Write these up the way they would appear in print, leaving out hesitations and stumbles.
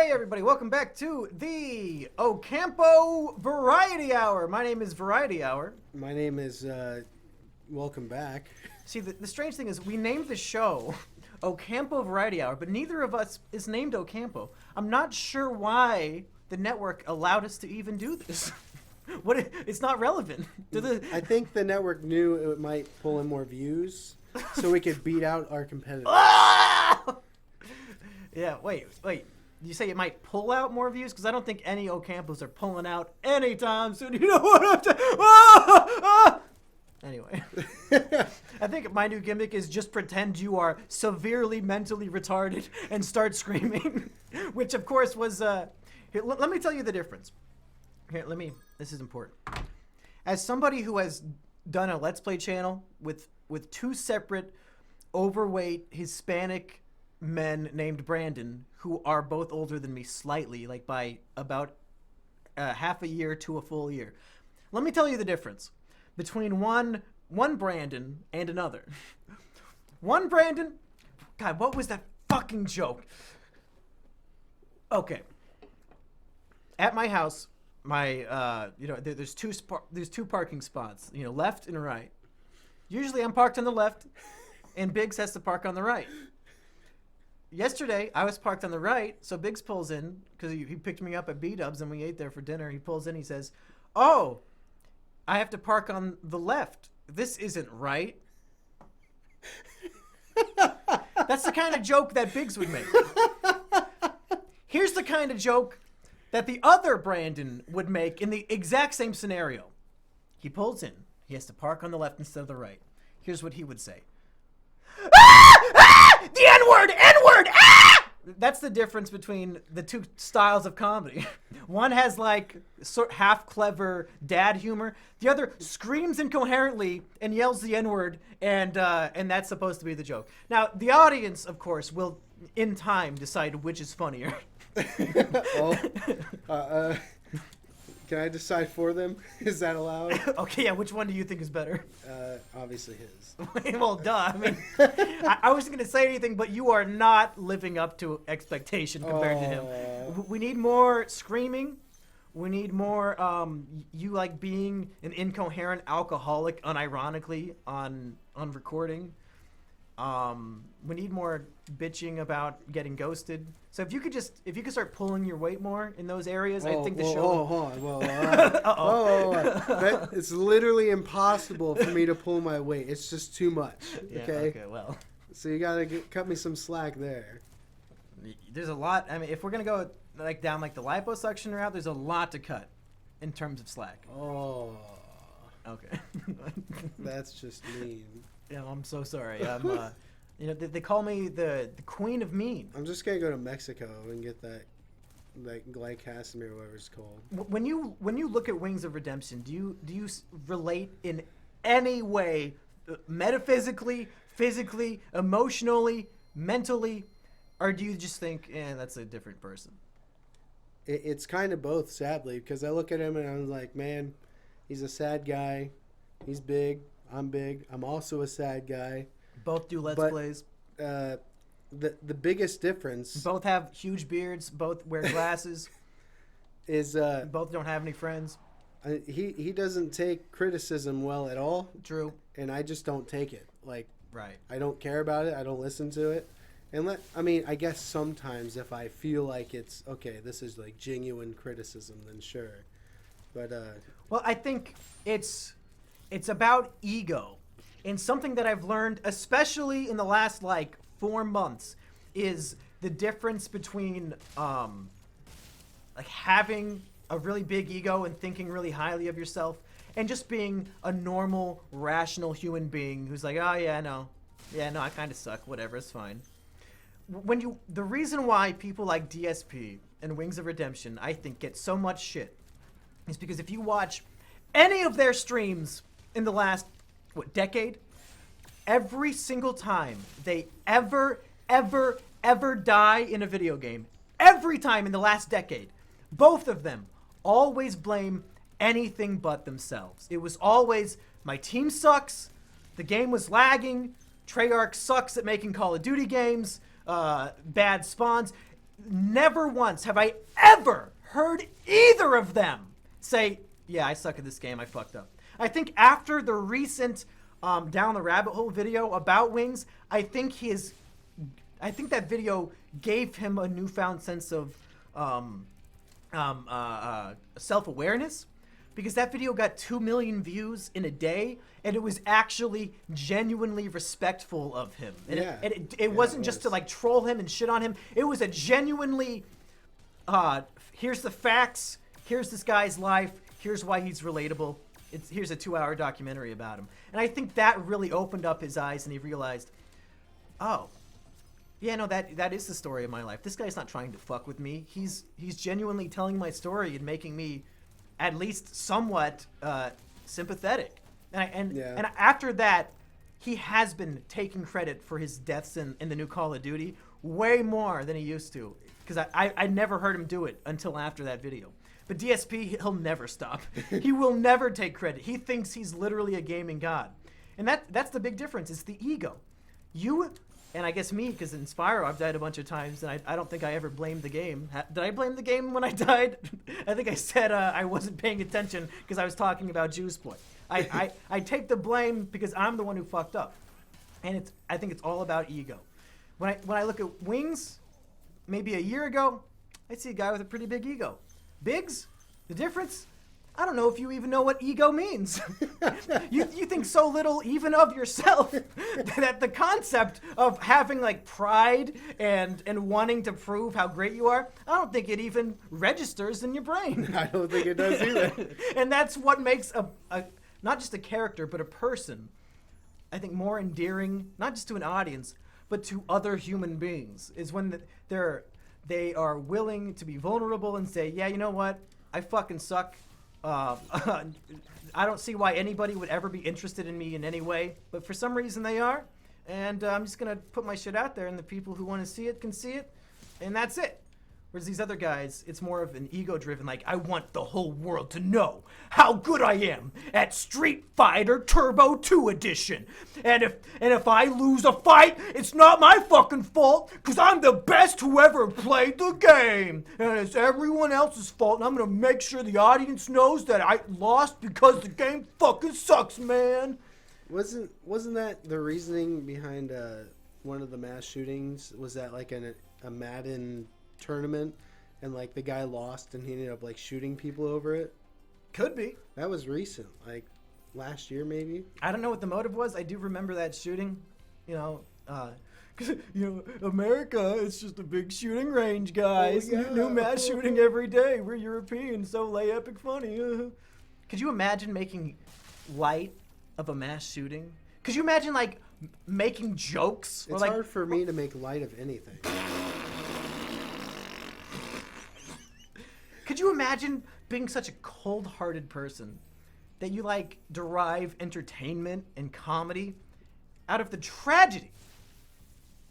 Hey everybody, welcome back to the Ocampo Variety Hour. My name is Variety Hour. My name is, welcome back. See, the strange thing is we named the show Ocampo Variety Hour, but neither of us is named Ocampo. I'm not sure why the network allowed us to even do this. It's not relevant. I think the network knew it might pull in more views, so we could beat out our competitors. Yeah, wait. You say it might pull out more views? Because I don't think any Ocampos are pulling out anytime soon. You know what I'm Anyway. I think my new gimmick is just pretend you are severely mentally retarded and start screaming. Which, of course, was... Here, let me tell you the difference. Here, this is important. As somebody who has done a Let's Play channel with two separate overweight Hispanic men named Brandon, who are both older than me slightly, like by about half a year to a full year. Let me tell you the difference between one Brandon and another. One Brandon, God, what was that fucking joke? Okay. At my house, there's two parking spots, left and right. Usually I'm parked on the left, and Biggs has to park on the right. Yesterday, I was parked on the right, so Biggs pulls in, because he picked me up at B-Dubs, and we ate there for dinner. He pulls in, he says, "Oh, I have to park on the left. This isn't right." That's the kind of joke that Biggs would make. Here's the kind of joke that the other Brandon would make in the exact same scenario. He pulls in. He has to park on the left instead of the right. Here's what he would say. The N-word! N-word! Ah! That's the difference between the two styles of comedy. One has like half clever dad humor. The other screams incoherently and yells the N-word, and that's supposed to be the joke. Now, the audience, of course, will in time decide which is funnier. Can I decide for them? Is that allowed? Okay, yeah. Which one do you think is better? Obviously his. Well, duh. I mean, I wasn't going to say anything, but you are not living up to expectation compared to him. We need more screaming. We need more you like being an incoherent alcoholic unironically on recording. We need more bitching about getting ghosted. So if you could start pulling your weight more in those areas, I think the show. It's literally impossible for me to pull my weight. It's just too much. Yeah, okay, well. So you gotta cut me some slack there. There's a lot. I mean, if we're gonna go down the liposuction route, there's a lot to cut in terms of slack. Oh. Okay. That's just mean. Yeah, I'm so sorry. I'm, they call me the queen of mean. I'm just gonna go to Mexico and get that glycosamine or whatever it's called. When you look at Wings of Redemption, do you relate in any way, metaphysically, physically, emotionally, mentally, or do you just think, that's a different person? It's kind of both, sadly, because I look at him and I'm like, man, he's a sad guy. He's big. I'm big. I'm also a sad guy. Both do Let's Plays. The biggest difference... Both have huge beards. Both wear glasses. is both don't have any friends. He doesn't take criticism well at all. True. And I just don't take it. Right. I don't care about it. I don't listen to it. And I guess sometimes if I feel like it's, okay, this is genuine criticism, then sure. But... Well, I think it's about ego. And something that I've learned, especially in the last 4 months, is the difference between having a really big ego and thinking really highly of yourself, and just being a normal, rational human being who's like, oh yeah, no, I kind of suck. Whatever, it's fine. The reason why people like DSP and Wings of Redemption, I think, get so much shit, is because if you watch any of their streams in the last decade, every single time they ever die in a video game, every time in the last decade, both of them always blame anything but themselves. It was always, my team sucks, the game was lagging, Treyarch sucks at making Call of Duty games, bad spawns. never once have I ever heard either of them say, yeah, I suck at this game, I fucked up. I think after the recent Down the Rabbit Hole video about Wings, I think that video gave him a newfound sense of self-awareness, because that video got 2 million views in a day, and it was actually genuinely respectful of him. And it wasn't just to like troll him and shit on him. It was a genuinely, here's the facts, here's this guy's life, here's why he's relatable. Here's a 2-hour documentary about him. And I think that really opened up his eyes, and he realized, oh, yeah, no, that is the story of my life. This guy's not trying to fuck with me. He's genuinely telling my story and making me at least somewhat sympathetic. And after that, he has been taking credit for his deaths in the new Call of Duty way more than he used to. Because I never heard him do it until after that video. But DSP, he'll never stop. He will never take credit. He thinks he's literally a gaming god. And that's the big difference. It's the ego. You, and I guess me, because in SPYRO I've died a bunch of times, and I don't think I ever blamed the game. Did I blame the game when I died? I think I said I wasn't paying attention because I was talking about Juiceploy. I take the blame because I'm the one who fucked up. And I think it's all about ego. When I look at Wings, maybe a year ago, I'd see a guy with a pretty big ego. Biggs, the difference? I don't know if you even know what ego means. you think so little even of yourself that the concept of having like pride and wanting to prove how great you are, I don't think it even registers in your brain. I don't think it does either. And that's what makes a not just a character, but a person, I think, more endearing, not just to an audience, but to other human beings, is when they are willing to be vulnerable and say, yeah, you know what? I fucking suck. I don't see why anybody would ever be interested in me in any way, but for some reason they are. And I'm just going to put my shit out there, and the people who want to see it can see it, and that's it. Whereas these other guys, it's more of an ego-driven, like, I want the whole world to know how good I am at Street Fighter Turbo 2 Edition. And if I lose a fight, it's not my fucking fault, because I'm the best who ever played the game. And it's everyone else's fault, and I'm going to make sure the audience knows that I lost because the game fucking sucks, man. Wasn't that the reasoning behind one of the mass shootings? Was that like a Madden tournament, and like the guy lost and he ended up like shooting people over it? Could be. That was recent, like last year maybe. I don't know what the motive was. I do remember that shooting, because America, it's just a big shooting range, guys. Oh, yeah. New mass shooting every day. We're European, so lay epic funny. Could you imagine making light of a mass shooting? Could you imagine like making jokes? It's hard for me to make light of anything. Could you imagine being such a cold-hearted person that you like derive entertainment and comedy out of the tragedy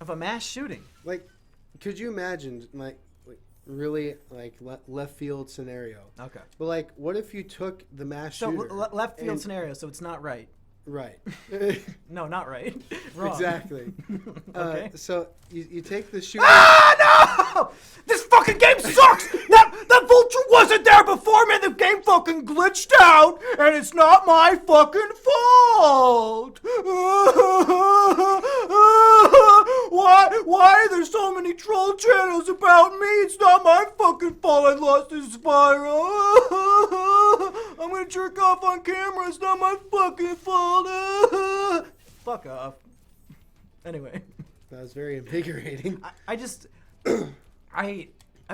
of a mass shooting? Like, could you imagine like really like left field scenario? Okay. But like, what if you took the mass shooter? So left field scenario. So it's not right. Right. No, not right. Wrong. Exactly. Okay. So you take the shooter. Ah, no! This fucking game sucks! That vulture wasn't there before, man! The game fucking glitched out, and it's not my fucking fault! Why are there so many troll channels about me? It's not my fucking fault I lost this SPYRO! I'm gonna jerk off on camera, it's not my fucking fault! Fuck off. Anyway. That was very invigorating. I've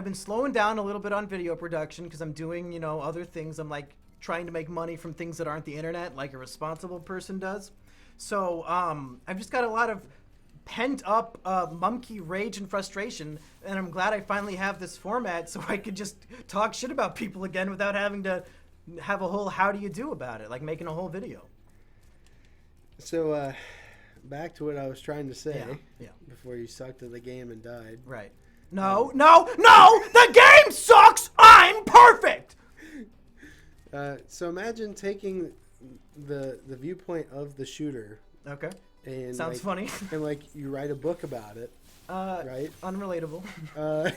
been slowing down a little bit on video production because I'm doing, other things. I'm like trying to make money from things that aren't the internet like a responsible person does. So I've just got a lot of pent up monkey rage and frustration, and I'm glad I finally have this format so I could just talk shit about people again without having to have a whole how do you do about it, like making a whole video. So back to what I was trying to say before you sucked at the game and died. Right. No! The game sucks! I'm perfect! So imagine taking the viewpoint of the shooter. Okay. And sounds funny. And like you write a book about it. right? Unrelatable. Uh,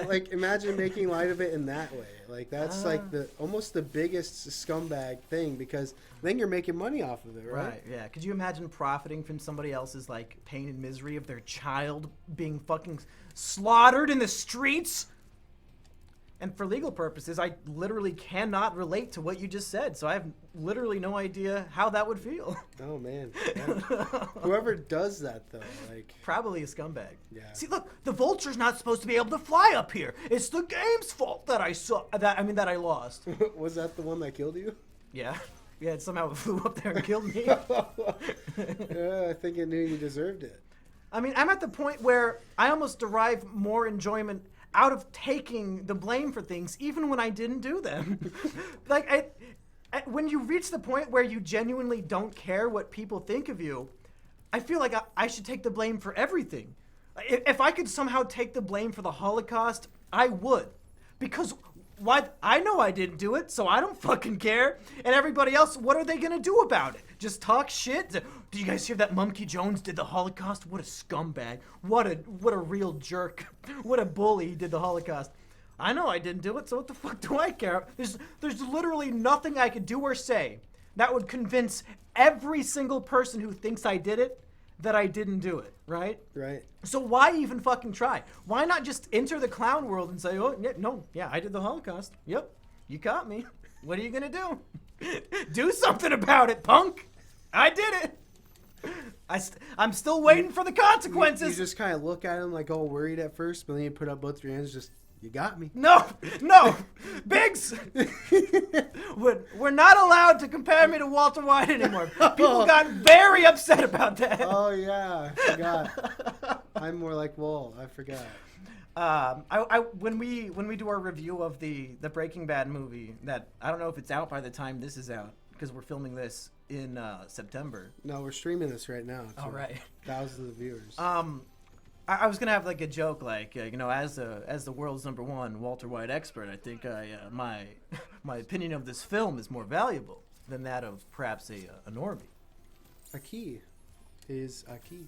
like, imagine making light of it in that way. Like, that's like almost the biggest scumbag thing, because then you're making money off of it, right? Right, yeah. Could you imagine profiting from somebody else's, like, pain and misery of their child being fucking slaughtered in the streets? And for legal purposes, I literally cannot relate to what you just said, so I have literally no idea how that would feel. Oh, man. Yeah. Whoever does that, though, like... Probably a scumbag. Yeah. See, look, the vulture's not supposed to be able to fly up here. It's the game's fault that that I lost. Was that the one that killed you? Yeah. Yeah, it somehow flew up there and killed me. Yeah, I think it knew you deserved it. I mean, I'm at the point where I almost derive more enjoyment out of taking the blame for things, even when I didn't do them. Like, when you reach the point where you genuinely don't care what people think of you, I feel like I should take the blame for everything. If I could somehow take the blame for the Holocaust, I would. Because why? I know I didn't do it, so I don't fucking care. And everybody else, what are they gonna do about it? Just talk shit? Did you guys hear that Mumkey Jones did the Holocaust? What a scumbag. What a real jerk. What a bully, he did the Holocaust. I know I didn't do it, so what the fuck do I care? There's literally nothing I could do or say that would convince every single person who thinks I did it that I didn't do it, right? Right. So why even fucking try? Why not just enter the clown world and say, oh, yeah, I did the Holocaust. Yep, you caught me. What are you gonna do? Do something about it, punk. I did it. I'm still waiting for the consequences. You just kind of look at him like all worried at first, but then you put up both your hands, just, you got me. No, Biggs. We're not allowed to compare me to Walter White anymore. People got very upset about that. Oh yeah, I forgot. I'm more like Wall. I forgot. When we do our review of the Breaking Bad movie, that I don't know if it's out by the time this is out, because we're filming this in September. No, we're streaming this right now. All right. Thousands of viewers. I was gonna have like a joke, like as the world's #1 Walter White expert, I think my opinion of this film is more valuable than that of perhaps a normie. A key is a key.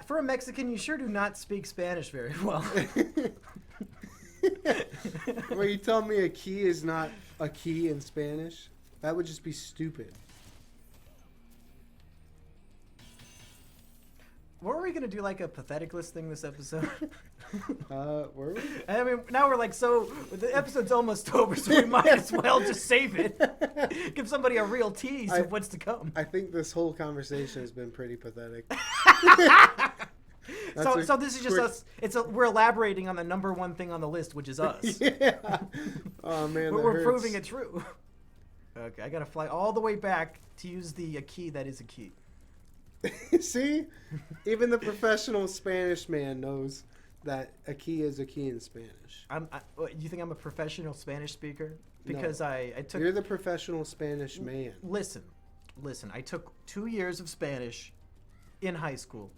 For a Mexican, you sure do not speak Spanish very well. Well, you tell me a key is not a key in Spanish? That would just be stupid. Were we gonna do like a pathetic list thing this episode? Were we? I mean, now we're like, so the episode's almost over, so we might as well just save it. Give somebody a real tease of what's to come. I think this whole conversation has been pretty pathetic. So this is just us. We're elaborating on the #1 thing on the list, which is us. Yeah. Oh man, we're proving it true. Okay, I gotta fly all the way back to use the key that is a key. See, even the professional Spanish man knows that a key is a key in Spanish. You think I'm a professional Spanish speaker? Because No. I took. You're the professional Spanish man. Listen. I took 2 years of Spanish in high school,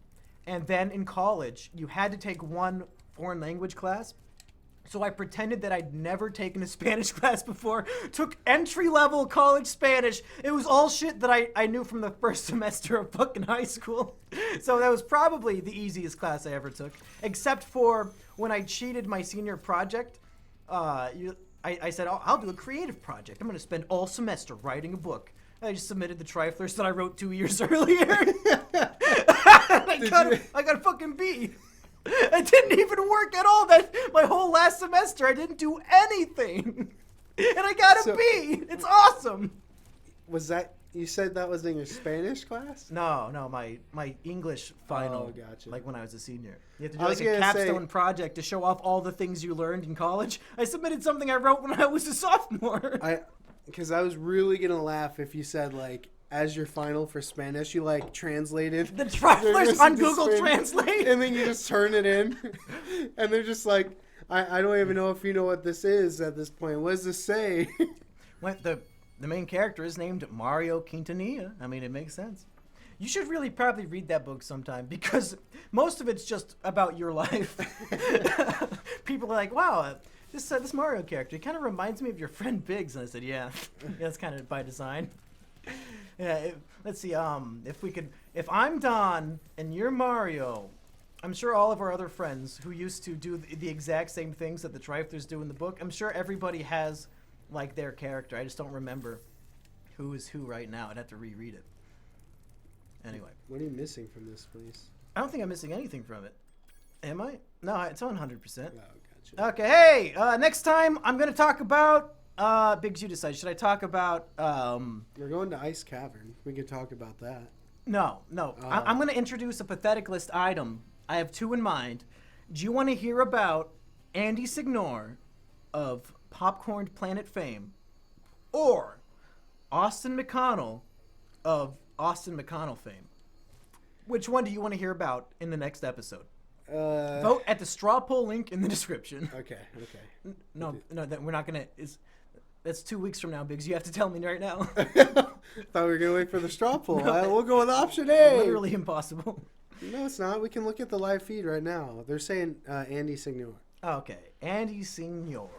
and then in college you had to take one foreign language class. So I pretended that I'd never taken a Spanish class before, took entry-level college Spanish. It was all shit that I knew from the first semester of fucking high school. So that was probably the easiest class I ever took, except for when I cheated my senior project. I said, I'll do a creative project. I'm going to spend all semester writing a book. I just submitted the triflers that I wrote 2 years earlier. I got a fucking B. I didn't even work at all my whole last semester. I didn't do anything. And I got a B. It's awesome. Was that, you said that was in your Spanish class? No, my English final. Oh, gotcha. Like when I was a senior. You have to do like a capstone project to show off all the things you learned in college. I submitted something I wrote when I was a sophomore. Because I was really going to laugh if you said, like, as your final for Spanish, you, like, translated the triflers on Google Translate. And then you just turn it in. And they're just like, I don't even know if you know what this is at this point. What does this say? The main character is named Mario Quintanilla. I mean, it makes sense. You should really probably read that book sometime, because most of it's just about your life. People are like, wow, this Mario character, he kind of reminds me of your friend Biggs. And I said, yeah, that's kind of by design. Yeah, let's see. If I'm Don and you're Mario, I'm sure all of our other friends who used to do the exact same things that the Triflers do in the book, I'm sure everybody has like their character. I just don't remember who is who right now. I'd have to reread it. Anyway. What are you missing from this, please? I don't think I'm missing anything from it. Am I? No, it's on 100%. Oh, gotcha. Okay, hey, next time I'm going to talk about, Biggs, you decide. Should I talk about, We're going to Ice Cavern. We could talk about that. No. I'm going to introduce a pathetic list item. I have two in mind. Do you want to hear about Andy Signor of Popcorn Planet fame or Austin McConnell of Austin McConnell fame? Which one do you want to hear about in the next episode? Vote at the straw poll link in the description. Okay. No, that we're not going to... That's 2 weeks from now, Biggs. You have to tell me right now. Thought we were going to wait for the straw poll. No. We'll go with option A. Literally impossible. No, it's not. We can look at the live feed right now. They're saying Andy Signor. Okay, Andy Signor.